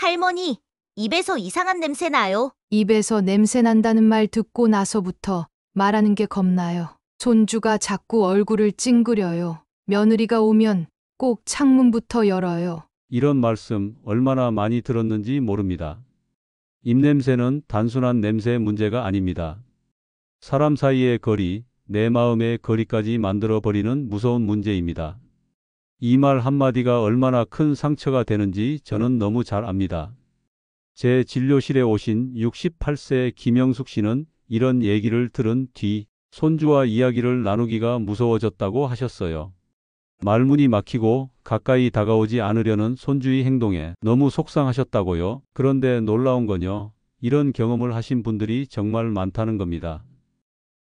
할머니, 입에서 이상한 냄새 나요. 입에서 냄새 난다는 말 듣고 나서부터 말하는 게 겁나요. 손주가 자꾸 얼굴을 찡그려요. 며느리가 오면 꼭 창문부터 열어요. 이런 말씀 얼마나 많이 들었는지 모릅니다. 입냄새는 단순한 냄새 문제가 아닙니다. 사람 사이의 거리, 내 마음의 거리까지 만들어버리는 무서운 문제입니다. 이 말 한마디가 얼마나 큰 상처가 되는지 저는 너무 잘 압니다. 제 진료실에 오신 68세 김영숙 씨는 이런 얘기를 들은 뒤 손주와 이야기를 나누기가 무서워졌다고 하셨어요. 말문이 막히고 가까이 다가오지 않으려는 손주의 행동에 너무 속상하셨다고요. 그런데 놀라운 건요, 이런 경험을 하신 분들이 정말 많다는 겁니다.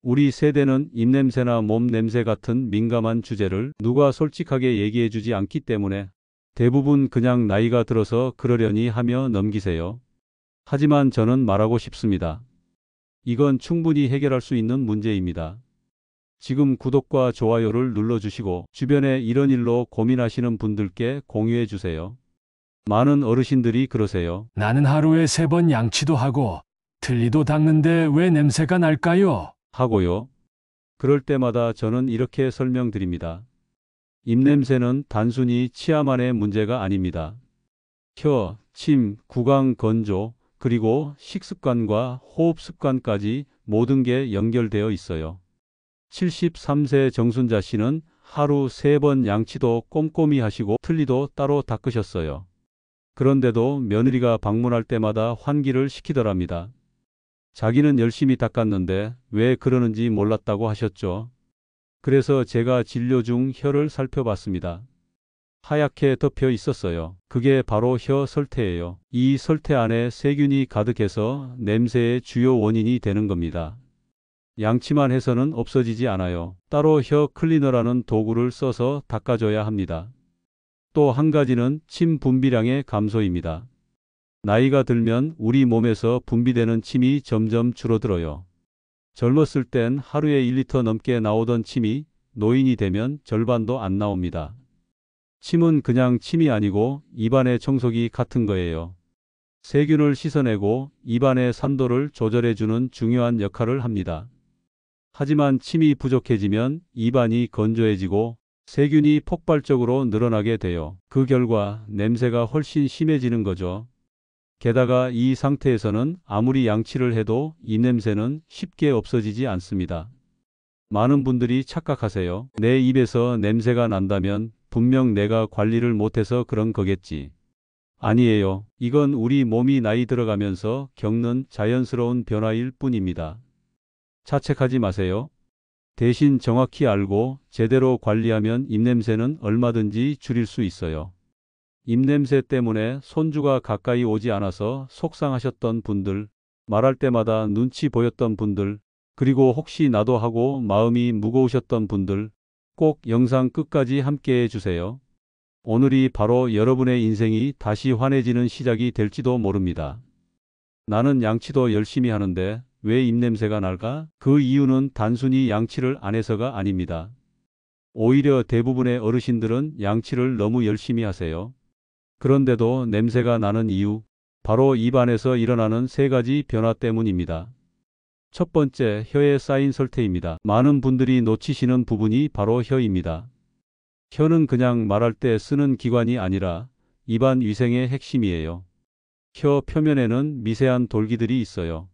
우리 세대는 입냄새나 몸냄새 같은 민감한 주제를 누가 솔직하게 얘기해주지 않기 때문에 대부분 그냥 나이가 들어서 그러려니 하며 넘기세요. 하지만 저는 말하고 싶습니다. 이건 충분히 해결할 수 있는 문제입니다. 지금 구독과 좋아요를 눌러주시고 주변에 이런 일로 고민하시는 분들께 공유해 주세요. 많은 어르신들이 그러세요. 나는 하루에 3번 양치도 하고 틀니도 닦는데 왜 냄새가 날까요? 하고요. 그럴 때마다 저는 이렇게 설명드립니다. 입냄새는 단순히 치아만의 문제가 아닙니다. 혀, 침, 구강 건조, 그리고 식습관과 호흡 습관까지 모든 게 연결되어 있어요. 73세 정순자 씨는 하루 3번 양치도 꼼꼼히 하시고 틀니도 따로 닦으셨어요. 그런데도 며느리가 방문할 때마다 환기를 시키더랍니다. 자기는 열심히 닦았는데 왜 그러는지 몰랐다고 하셨죠. 그래서 제가 진료 중 혀를 살펴봤습니다. 하얗게 덮여 있었어요. 그게 바로 혀 설태예요. 이 설태 안에 세균이 가득해서 냄새의 주요 원인이 되는 겁니다. 양치만 해서는 없어지지 않아요. 따로 혀 클리너라는 도구를 써서 닦아줘야 합니다. 또 한 가지는 침 분비량의 감소입니다. 나이가 들면 우리 몸에서 분비되는 침이 점점 줄어들어요. 젊었을 땐 하루에 1리터 넘게 나오던 침이 노인이 되면 절반도 안 나옵니다. 침은 그냥 침이 아니고 입안의 청소기 같은 거예요. 세균을 씻어내고 입안의 산도를 조절해주는 중요한 역할을 합니다. 하지만 침이 부족해지면 입안이 건조해지고 세균이 폭발적으로 늘어나게 돼요. 그 결과 냄새가 훨씬 심해지는 거죠. 게다가 이 상태에서는 아무리 양치를 해도 이 냄새는 쉽게 없어지지 않습니다. 많은 분들이 착각하세요. 내 입에서 냄새가 난다면 분명 내가 관리를 못해서 그런 거겠지. 아니에요. 이건 우리 몸이 나이 들어가면서 겪는 자연스러운 변화일 뿐입니다. 자책하지 마세요. 대신 정확히 알고 제대로 관리하면 입냄새는 얼마든지 줄일 수 있어요. 입냄새 때문에 손주가 가까이 오지 않아서 속상하셨던 분들, 말할 때마다 눈치 보였던 분들, 그리고 혹시 나도 하고 마음이 무거우셨던 분들, 꼭 영상 끝까지 함께 해주세요. 오늘이 바로 여러분의 인생이 다시 환해지는 시작이 될지도 모릅니다. 나는 양치도 열심히 하는데 왜 입냄새가 날까? 그 이유는 단순히 양치를 안 해서가 아닙니다. 오히려 대부분의 어르신들은 양치를 너무 열심히 하세요. 그런데도 냄새가 나는 이유, 바로 입안에서 일어나는 3가지 변화 때문입니다. 첫 번째, 혀에 쌓인 설태입니다. 많은 분들이 놓치시는 부분이 바로 혀입니다. 혀는 그냥 말할 때 쓰는 기관이 아니라 입안 위생의 핵심이에요. 혀 표면에는 미세한 돌기들이 있어요.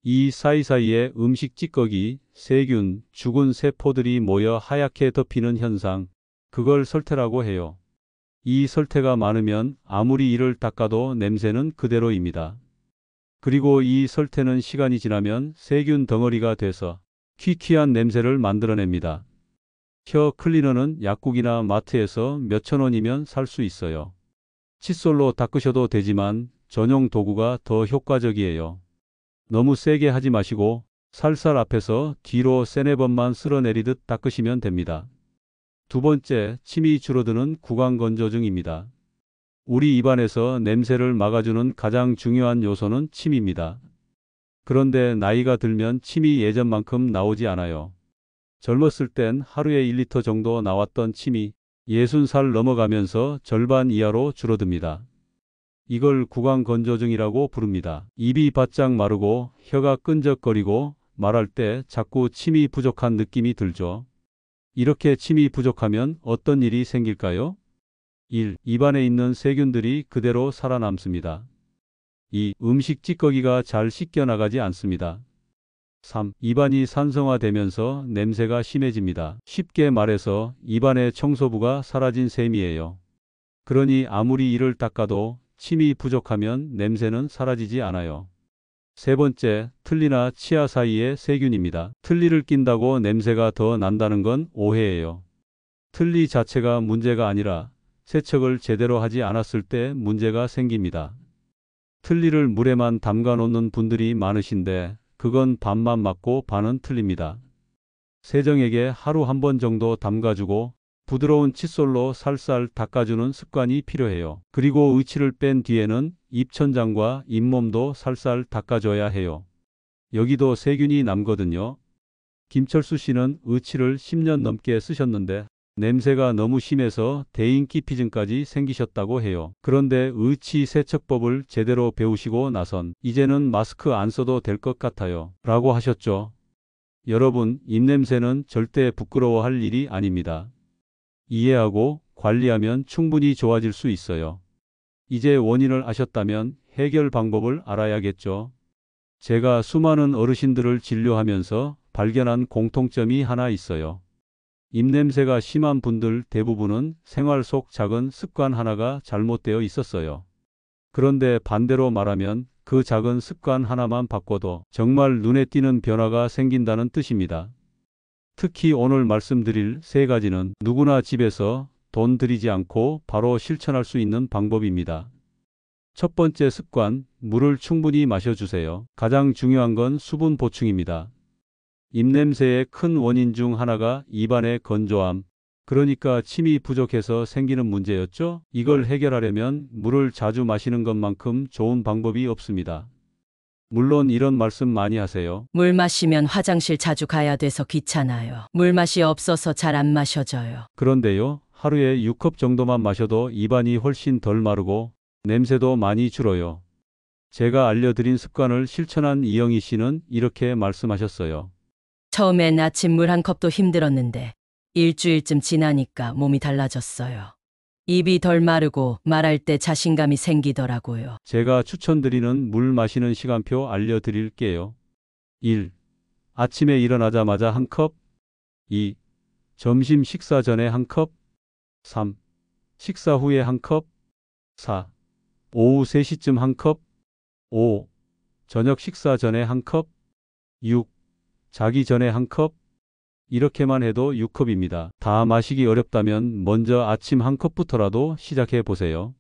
이 사이사이에 음식 찌꺼기, 세균, 죽은 세포들이 모여 하얗게 덮이는 현상, 그걸 설태라고 해요. 이 설태가 많으면 아무리 이를 닦아도 냄새는 그대로입니다. 그리고 이 설태는 시간이 지나면 세균 덩어리가 돼서 퀴퀴한 냄새를 만들어냅니다. 혀 클리너는 약국이나 마트에서 몇천 원이면 살 수 있어요. 칫솔로 닦으셔도 되지만 전용 도구가 더 효과적이에요. 너무 세게 하지 마시고 살살 앞에서 뒤로 3-4번만 쓸어내리듯 닦으시면 됩니다. 두 번째, 침이 줄어드는 구강건조증입니다. 우리 입안에서 냄새를 막아주는 가장 중요한 요소는 침입니다. 그런데 나이가 들면 침이 예전만큼 나오지 않아요. 젊었을 땐 하루에 1리터 정도 나왔던 침이 60살 넘어가면서 절반 이하로 줄어듭니다. 이걸 구강건조증이라고 부릅니다. 입이 바짝 마르고 혀가 끈적거리고 말할 때 자꾸 침이 부족한 느낌이 들죠. 이렇게 침이 부족하면 어떤 일이 생길까요? 1. 입안에 있는 세균들이 그대로 살아남습니다. 2. 음식 찌꺼기가 잘 씻겨나가지 않습니다. 3. 입안이 산성화되면서 냄새가 심해집니다. 쉽게 말해서 입안의 청소부가 사라진 셈이에요. 그러니 아무리 이를 닦아도 침이 부족하면 냄새는 사라지지 않아요. 세 번째, 틀니나 치아 사이의 세균입니다. 틀니를 낀다고 냄새가 더 난다는 건 오해예요. 틀니 자체가 문제가 아니라 세척을 제대로 하지 않았을 때 문제가 생깁니다. 틀니를 물에만 담가 놓는 분들이 많으신데 그건 반만 맞고 반은 틀립니다. 세정액에 하루 한 번 정도 담가주고 부드러운 칫솔로 살살 닦아주는 습관이 필요해요. 그리고 의치를 뺀 뒤에는 입천장과 잇몸도 살살 닦아줘야 해요. 여기도 세균이 남거든요. 김철수 씨는 의치를 10년 넘게 쓰셨는데 냄새가 너무 심해서 대인기피증까지 생기셨다고 해요. 그런데 의치 세척법을 제대로 배우시고 나선 이제는 마스크 안 써도 될 것 같아요. 라고 하셨죠. 여러분, 입냄새는 절대 부끄러워할 일이 아닙니다. 이해하고 관리하면 충분히 좋아질 수 있어요. 이제 원인을 아셨다면 해결 방법을 알아야겠죠. 제가 수많은 어르신들을 진료하면서 발견한 공통점이 하나 있어요. 입냄새가 심한 분들 대부분은 생활 속 작은 습관 하나가 잘못되어 있었어요. 그런데 반대로 말하면 그 작은 습관 하나만 바꿔도 정말 눈에 띄는 변화가 생긴다는 뜻입니다. 특히 오늘 말씀드릴 세 가지는 누구나 집에서 돈 들이지 않고 바로 실천할 수 있는 방법입니다. 첫 번째 습관, 물을 충분히 마셔주세요. 가장 중요한 건 수분 보충입니다. 입냄새의 큰 원인 중 하나가 입안의 건조함, 그러니까 침이 부족해서 생기는 문제였죠. 이걸 해결하려면 물을 자주 마시는 것만큼 좋은 방법이 없습니다. 물론 이런 말씀 많이 하세요. 물 마시면 화장실 자주 가야 돼서 귀찮아요. 물맛이 없어서 잘 안 마셔져요. 그런데요, 하루에 6컵 정도만 마셔도 입안이 훨씬 덜 마르고 냄새도 많이 줄어요. 제가 알려드린 습관을 실천한 이영희 씨는 이렇게 말씀하셨어요. 처음엔 아침 물 한 컵도 힘들었는데 일주일쯤 지나니까 몸이 달라졌어요. 입이 덜 마르고 말할 때 자신감이 생기더라고요. 제가 추천드리는 물 마시는 시간표 알려드릴게요. 1. 아침에 일어나자마자 한 컵. 2. 점심 식사 전에 한 컵. 3. 식사 후에 한 컵. 4. 오후 3시쯤 한 컵. 5. 저녁 식사 전에 한 컵. 6. 자기 전에 한 컵. 이렇게만 해도 6컵입니다. 다 마시기 어렵다면 먼저 아침 한 컵부터라도 시작해 보세요.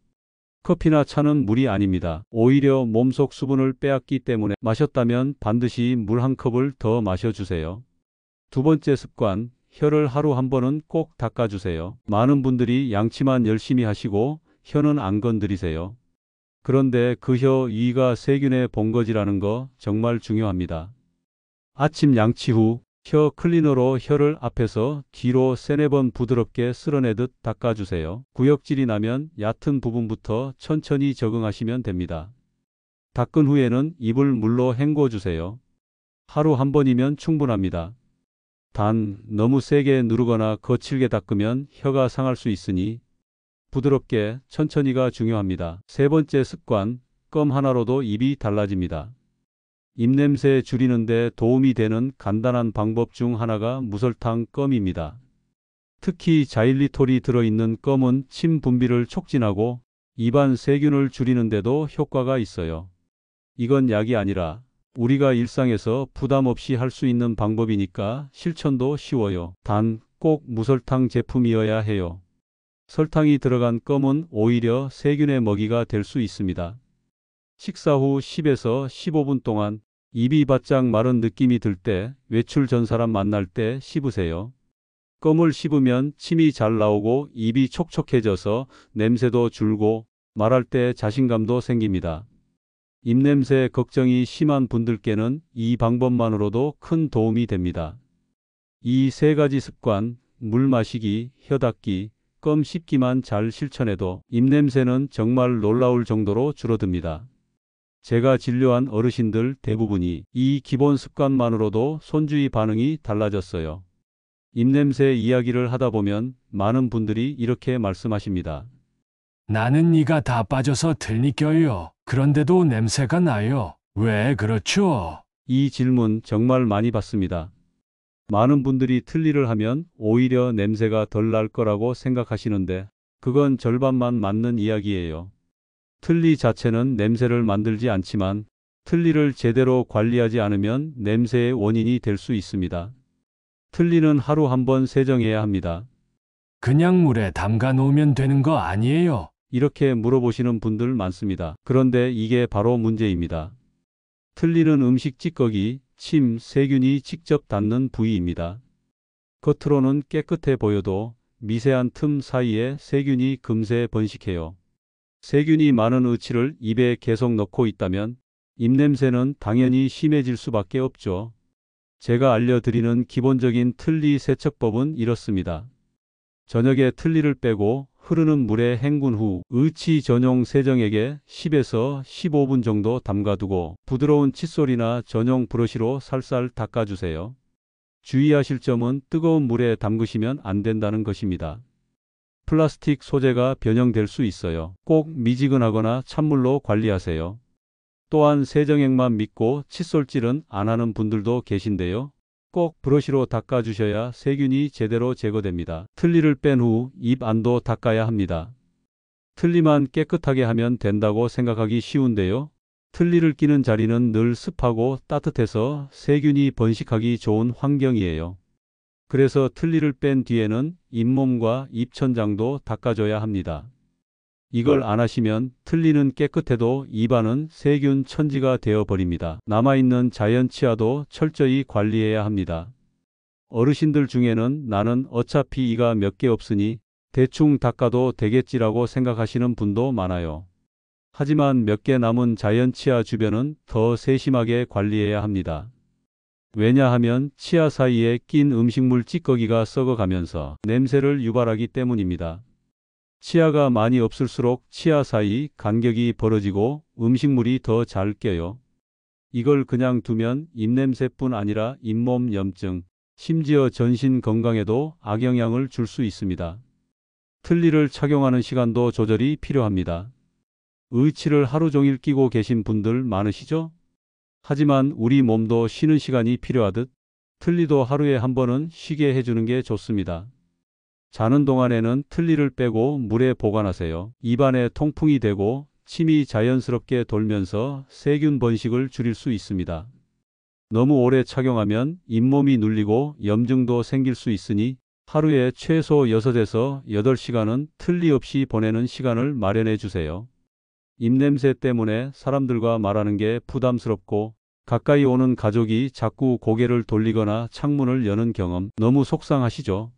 커피나 차는 물이 아닙니다. 오히려 몸속 수분을 빼앗기 때문에 마셨다면 반드시 물 한 컵을 더 마셔주세요. 두 번째 습관, 혀를 하루 한 번은 꼭 닦아주세요. 많은 분들이 양치만 열심히 하시고 혀는 안 건드리세요. 그런데 그 혀 위가 세균의 본거지라는 거 정말 중요합니다. 아침 양치 후 혀 클리너로 혀를 앞에서 뒤로 3-4번 부드럽게 쓸어내듯 닦아주세요. 구역질이 나면 얕은 부분부터 천천히 적응하시면 됩니다. 닦은 후에는 입을 물로 헹궈주세요. 하루 한 번이면 충분합니다. 단, 너무 세게 누르거나 거칠게 닦으면 혀가 상할 수 있으니 부드럽게 천천히가 중요합니다. 세 번째 습관, 껌 하나로도 입이 달라집니다. 입냄새 줄이는 데 도움이 되는 간단한 방법 중 하나가 무설탕 껌입니다. 특히 자일리톨이 들어있는 껌은 침 분비를 촉진하고 입안 세균을 줄이는 데도 효과가 있어요. 이건 약이 아니라 우리가 일상에서 부담 없이 할 수 있는 방법이니까 실천도 쉬워요. 단, 꼭 무설탕 제품이어야 해요. 설탕이 들어간 껌은 오히려 세균의 먹이가 될 수 있습니다. 식사 후 10에서 15분 동안 입이 바짝 마른 느낌이 들 때 외출 전 사람 만날 때 씹으세요. 껌을 씹으면 침이 잘 나오고 입이 촉촉해져서 냄새도 줄고 말할 때 자신감도 생깁니다. 입냄새 걱정이 심한 분들께는 이 방법만으로도 큰 도움이 됩니다. 이 세 가지 습관, 물 마시기, 혀 닦기, 껌 씹기만 잘 실천해도 입냄새는 정말 놀라울 정도로 줄어듭니다. 제가 진료한 어르신들 대부분이 이 기본 습관만으로도 손주의 반응이 달라졌어요. 입냄새 이야기를 하다 보면 많은 분들이 이렇게 말씀하십니다. 나는 이가 다 빠져서 들니껴요. 그런데도 냄새가 나요. 왜 그렇죠? 이 질문 정말 많이 받습니다. 많은 분들이 틀니를 하면 오히려 냄새가 덜 날 거라고 생각하시는데 그건 절반만 맞는 이야기예요. 틀니 자체는 냄새를 만들지 않지만 틀니를 제대로 관리하지 않으면 냄새의 원인이 될 수 있습니다. 틀니는 하루 한 번 세정해야 합니다. 그냥 물에 담가 놓으면 되는 거 아니에요? 이렇게 물어보시는 분들 많습니다. 그런데 이게 바로 문제입니다. 틀니는 음식 찌꺼기, 침, 세균이 직접 닿는 부위입니다. 겉으로는 깨끗해 보여도 미세한 틈 사이에 세균이 금세 번식해요. 세균이 많은 의치를 입에 계속 넣고 있다면 입냄새는 당연히 심해질 수밖에 없죠. 제가 알려드리는 기본적인 틀니 세척법은 이렇습니다. 저녁에 틀니를 빼고 흐르는 물에 헹군 후 의치 전용 세정액에 10에서 15분 정도 담가두고 부드러운 칫솔이나 전용 브러쉬로 살살 닦아주세요. 주의하실 점은 뜨거운 물에 담그시면 안 된다는 것입니다. 플라스틱 소재가 변형될 수 있어요. 꼭 미지근하거나 찬물로 관리하세요. 또한 세정액만 믿고 칫솔질은 안 하는 분들도 계신데요. 꼭 브러쉬로 닦아주셔야 세균이 제대로 제거됩니다. 틀니를 뺀 후 입 안도 닦아야 합니다. 틀니만 깨끗하게 하면 된다고 생각하기 쉬운데요. 틀니를 끼는 자리는 늘 습하고 따뜻해서 세균이 번식하기 좋은 환경이에요. 그래서 틀니를 뺀 뒤에는 잇몸과 입천장도 닦아줘야 합니다. 이걸 안 하시면 틀니는 깨끗해도 입안은 세균 천지가 되어버립니다. 남아있는 자연 치아도 철저히 관리해야 합니다. 어르신들 중에는 나는 어차피 이가 몇 개 없으니 대충 닦아도 되겠지라고 생각하시는 분도 많아요. 하지만 몇 개 남은 자연 치아 주변은 더 세심하게 관리해야 합니다. 왜냐하면 치아 사이에 낀 음식물 찌꺼기가 썩어가면서 냄새를 유발하기 때문입니다. 치아가 많이 없을수록 치아 사이 간격이 벌어지고 음식물이 더 잘 껴요. 이걸 그냥 두면 입냄새뿐 아니라 잇몸 염증, 심지어 전신 건강에도 악영향을 줄 수 있습니다. 틀니를 착용하는 시간도 조절이 필요합니다. 의치를 하루 종일 끼고 계신 분들 많으시죠? 하지만 우리 몸도 쉬는 시간이 필요하듯 틀니도 하루에 한 번은 쉬게 해주는 게 좋습니다. 자는 동안에는 틀니를 빼고 물에 보관하세요. 입안에 통풍이 되고 침이 자연스럽게 돌면서 세균 번식을 줄일 수 있습니다. 너무 오래 착용하면 잇몸이 눌리고 염증도 생길 수 있으니 하루에 최소 6에서 8시간은 틀니 없이 보내는 시간을 마련해 주세요. 입냄새 때문에 사람들과 말하는 게 부담스럽고 가까이 오는 가족이 자꾸 고개를 돌리거나 창문을 여는 경험 너무 속상하시죠?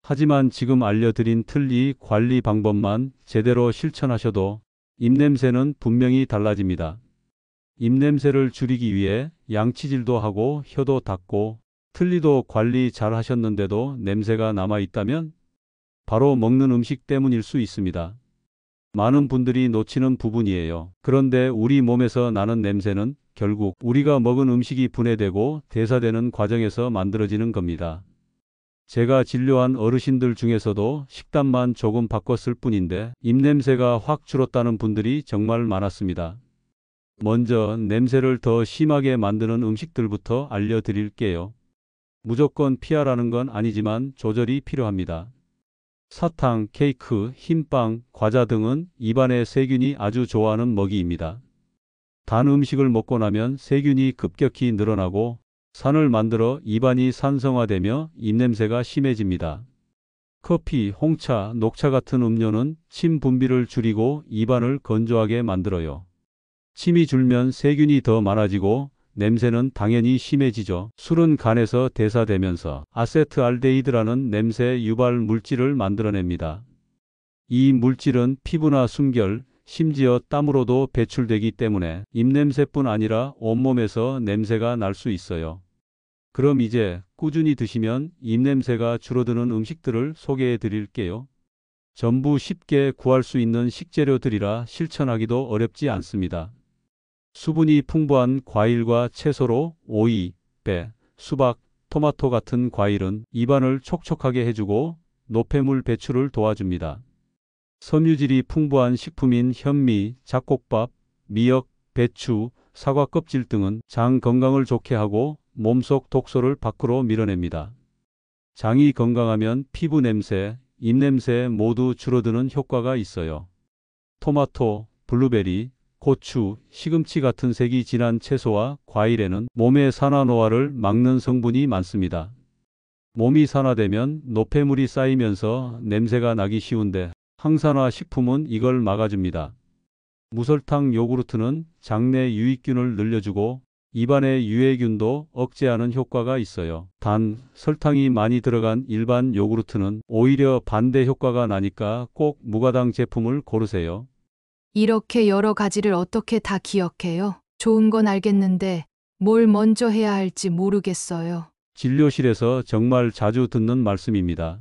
하지만 지금 알려드린 틀니 관리 방법만 제대로 실천하셔도 입냄새는 분명히 달라집니다. 입냄새를 줄이기 위해 양치질도 하고 혀도 닦고 틀니도 관리 잘 하셨는데도 냄새가 남아있다면 바로 먹는 음식 때문일 수 있습니다. 많은 분들이 놓치는 부분이에요. 그런데 우리 몸에서 나는 냄새는 결국 우리가 먹은 음식이 분해되고 대사되는 과정에서 만들어지는 겁니다. 제가 진료한 어르신들 중에서도 식단만 조금 바꿨을 뿐인데 입냄새가 확 줄었다는 분들이 정말 많았습니다. 먼저 냄새를 더 심하게 만드는 음식들부터 알려드릴게요. 무조건 피하라는 건 아니지만 조절이 필요합니다. 사탕, 케이크, 흰빵, 과자 등은 입안의 세균이 아주 좋아하는 먹이입니다. 단 음식을 먹고 나면 세균이 급격히 늘어나고 산을 만들어 입안이 산성화되며 입냄새가 심해집니다. 커피, 홍차, 녹차 같은 음료는 침 분비를 줄이고 입안을 건조하게 만들어요. 침이 줄면 세균이 더 많아지고 냄새는 당연히 심해지죠. 술은 간에서 대사되면서 아세트알데히드라는 냄새 유발 물질을 만들어냅니다. 이 물질은 피부나 숨결, 심지어 땀으로도 배출되기 때문에 입냄새뿐 아니라 온몸에서 냄새가 날 수 있어요. 그럼 이제 꾸준히 드시면 입냄새가 줄어드는 음식들을 소개해 드릴게요. 전부 쉽게 구할 수 있는 식재료들이라 실천하기도 어렵지 않습니다. 수분이 풍부한 과일과 채소로 오이, 배, 수박, 토마토 같은 과일은 입안을 촉촉하게 해주고 노폐물 배출을 도와줍니다. 섬유질이 풍부한 식품인 현미, 잡곡밥, 미역, 배추, 사과 껍질 등은 장 건강을 좋게 하고 몸속 독소를 밖으로 밀어냅니다. 장이 건강하면 피부 냄새, 입냄새 모두 줄어드는 효과가 있어요. 토마토, 블루베리, 고추, 시금치 같은 색이 진한 채소와 과일에는 몸의 산화노화를 막는 성분이 많습니다. 몸이 산화되면 노폐물이 쌓이면서 냄새가 나기 쉬운데 항산화 식품은 이걸 막아줍니다. 무설탕 요구르트는 장내 유익균을 늘려주고 입안의 유해균도 억제하는 효과가 있어요. 단, 설탕이 많이 들어간 일반 요구르트는 오히려 반대 효과가 나니까 꼭 무가당 제품을 고르세요. 이렇게 여러 가지를 어떻게 다 기억해요? 좋은 건 알겠는데 뭘 먼저 해야 할지 모르겠어요. 진료실에서 정말 자주 듣는 말씀입니다.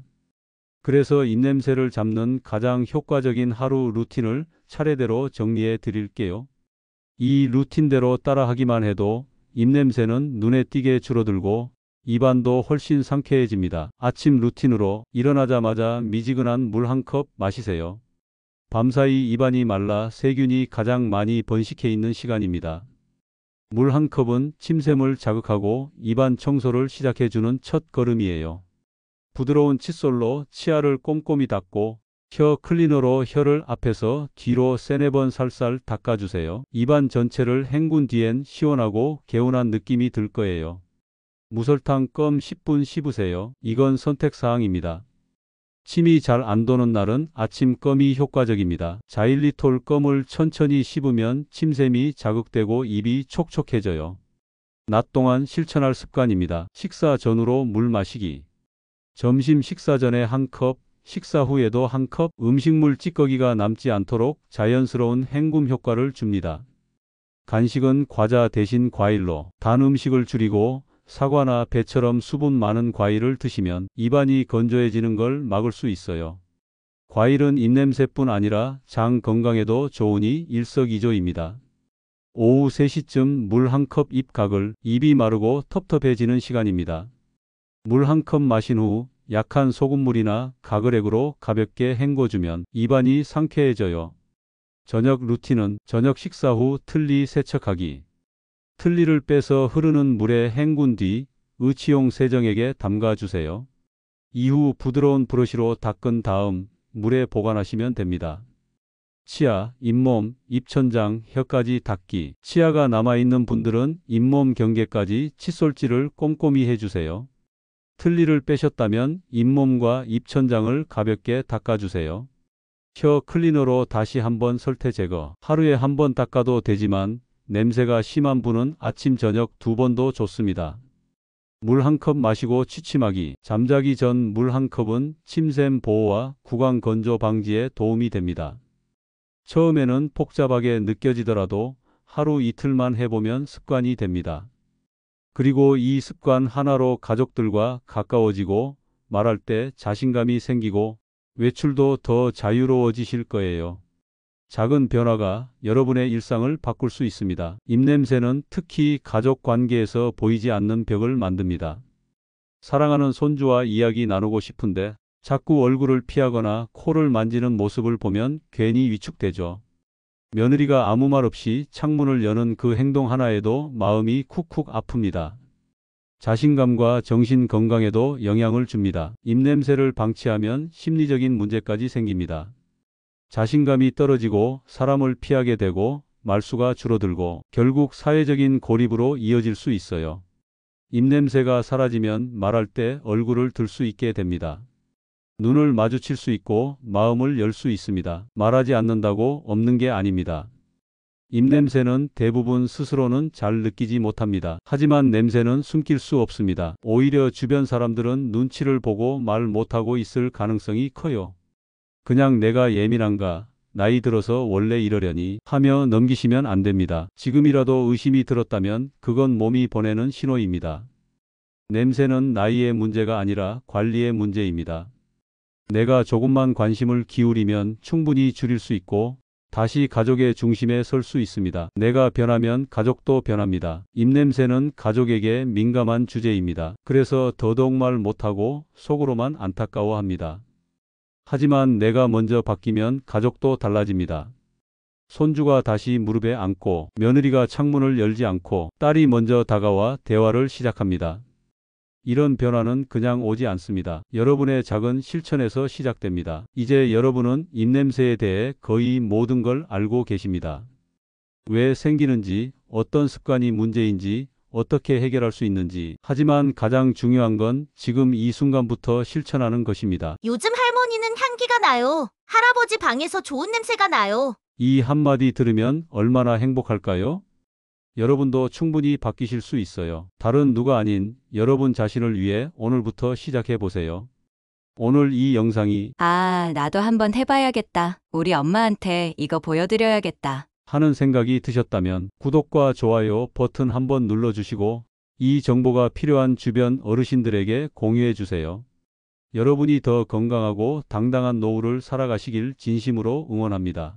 그래서 입냄새를 잡는 가장 효과적인 하루 루틴을 차례대로 정리해 드릴게요. 이 루틴대로 따라하기만 해도 입냄새는 눈에 띄게 줄어들고 입안도 훨씬 상쾌해집니다. 아침 루틴으로 일어나자마자 미지근한 물 한 컵 마시세요. 밤사이 입안이 말라 세균이 가장 많이 번식해 있는 시간입니다. 물 한 컵은 침샘을 자극하고 입안 청소를 시작해주는 첫 걸음이에요. 부드러운 칫솔로 치아를 꼼꼼히 닦고 혀 클리너로 혀를 앞에서 뒤로 3-4번 살살 닦아주세요. 입안 전체를 헹군 뒤엔 시원하고 개운한 느낌이 들 거예요. 무설탕 껌 10분 씹으세요. 이건 선택사항입니다. 침이 잘 안 도는 날은 아침 껌이 효과적입니다. 자일리톨 껌을 천천히 씹으면 침샘이 자극되고 입이 촉촉해져요. 낮 동안 실천할 습관입니다. 식사 전후로 물 마시기. 점심 식사 전에 한 컵, 식사 후에도 한 컵, 음식물 찌꺼기가 남지 않도록 자연스러운 헹굼 효과를 줍니다. 간식은 과자 대신 과일로, 단 음식을 줄이고 사과나 배처럼 수분 많은 과일을 드시면 입안이 건조해지는 걸 막을 수 있어요. 과일은 입냄새뿐 아니라 장 건강에도 좋으니 일석이조입니다. 오후 3시쯤 물 한 컵 입각을 입이 마르고 텁텁해지는 시간입니다. 물 한 컵 마신 후 약한 소금물이나 가글액으로 가볍게 헹궈주면 입안이 상쾌해져요. 저녁 루틴은 저녁 식사 후 틀니 세척하기. 틀니를 빼서 흐르는 물에 헹군 뒤 의치용 세정액에 담가주세요. 이후 부드러운 브러쉬로 닦은 다음 물에 보관하시면 됩니다. 치아, 잇몸, 입천장, 혀까지 닦기. 치아가 남아있는 분들은 잇몸 경계까지 칫솔질을 꼼꼼히 해주세요. 틀니를 빼셨다면 잇몸과 입천장을 가볍게 닦아주세요. 혀 클리너로 다시 한번 설태 제거. 하루에 한 번 닦아도 되지만 냄새가 심한 분은 아침 저녁 2번도 좋습니다. 물 한 컵 마시고 취침하기. 잠자기 전 물 한 컵은 침샘 보호와 구강 건조 방지에 도움이 됩니다. 처음에는 복잡하게 느껴지더라도 하루 이틀만 해보면 습관이 됩니다. 그리고 이 습관 하나로 가족들과 가까워지고 말할 때 자신감이 생기고 외출도 더 자유로워지실 거예요. 작은 변화가 여러분의 일상을 바꿀 수 있습니다. 입냄새는 특히 가족 관계에서 보이지 않는 벽을 만듭니다. 사랑하는 손주와 이야기 나누고 싶은데 자꾸 얼굴을 피하거나 코를 만지는 모습을 보면 괜히 위축되죠. 며느리가 아무 말 없이 창문을 여는 그 행동 하나에도 마음이 쿡쿡 아픕니다. 자신감과 정신 건강에도 영향을 줍니다. 입냄새를 방치하면 심리적인 문제까지 생깁니다. 자신감이 떨어지고 사람을 피하게 되고 말수가 줄어들고 결국 사회적인 고립으로 이어질 수 있어요. 입냄새가 사라지면 말할 때 얼굴을 들 수 있게 됩니다. 눈을 마주칠 수 있고 마음을 열 수 있습니다. 말하지 않는다고 없는 게 아닙니다. 입냄새는 대부분 스스로는 잘 느끼지 못합니다. 하지만 냄새는 숨길 수 없습니다. 오히려 주변 사람들은 눈치를 보고 말 못하고 있을 가능성이 커요. 그냥 내가 예민한가, 나이 들어서 원래 이러려니 하며 넘기시면 안 됩니다. 지금이라도 의심이 들었다면 그건 몸이 보내는 신호입니다. 냄새는 나이의 문제가 아니라 관리의 문제입니다. 내가 조금만 관심을 기울이면 충분히 줄일 수 있고 다시 가족의 중심에 설 수 있습니다. 내가 변하면 가족도 변합니다. 입냄새는 가족에게 민감한 주제입니다. 그래서 더더욱 말 못하고 속으로만 안타까워합니다. 하지만 내가 먼저 바뀌면 가족도 달라집니다. 손주가 다시 무릎에 앉고 며느리가 창문을 열지 않고 딸이 먼저 다가와 대화를 시작합니다. 이런 변화는 그냥 오지 않습니다. 여러분의 작은 실천에서 시작됩니다. 이제 여러분은 입냄새에 대해 거의 모든 걸 알고 계십니다. 왜 생기는지, 어떤 습관이 문제인지, 어떻게 해결할 수 있는지. 하지만 가장 중요한 건 지금 이 순간부터 실천하는 것입니다. 요즘 할머니는 향기가 나요. 할아버지 방에서 좋은 냄새가 나요. 이 한마디 들으면 얼마나 행복할까요? 여러분도 충분히 바뀌실 수 있어요. 다른 누가 아닌 여러분 자신을 위해 오늘부터 시작해 보세요. 오늘 이 영상이 나도 한번 해봐야겠다. 우리 엄마한테 이거 보여드려야겠다. 하는 생각이 드셨다면 구독과 좋아요 버튼 한번 눌러주시고 이 정보가 필요한 주변 어르신들에게 공유해 주세요. 여러분이 더 건강하고 당당한 노후를 살아가시길 진심으로 응원합니다.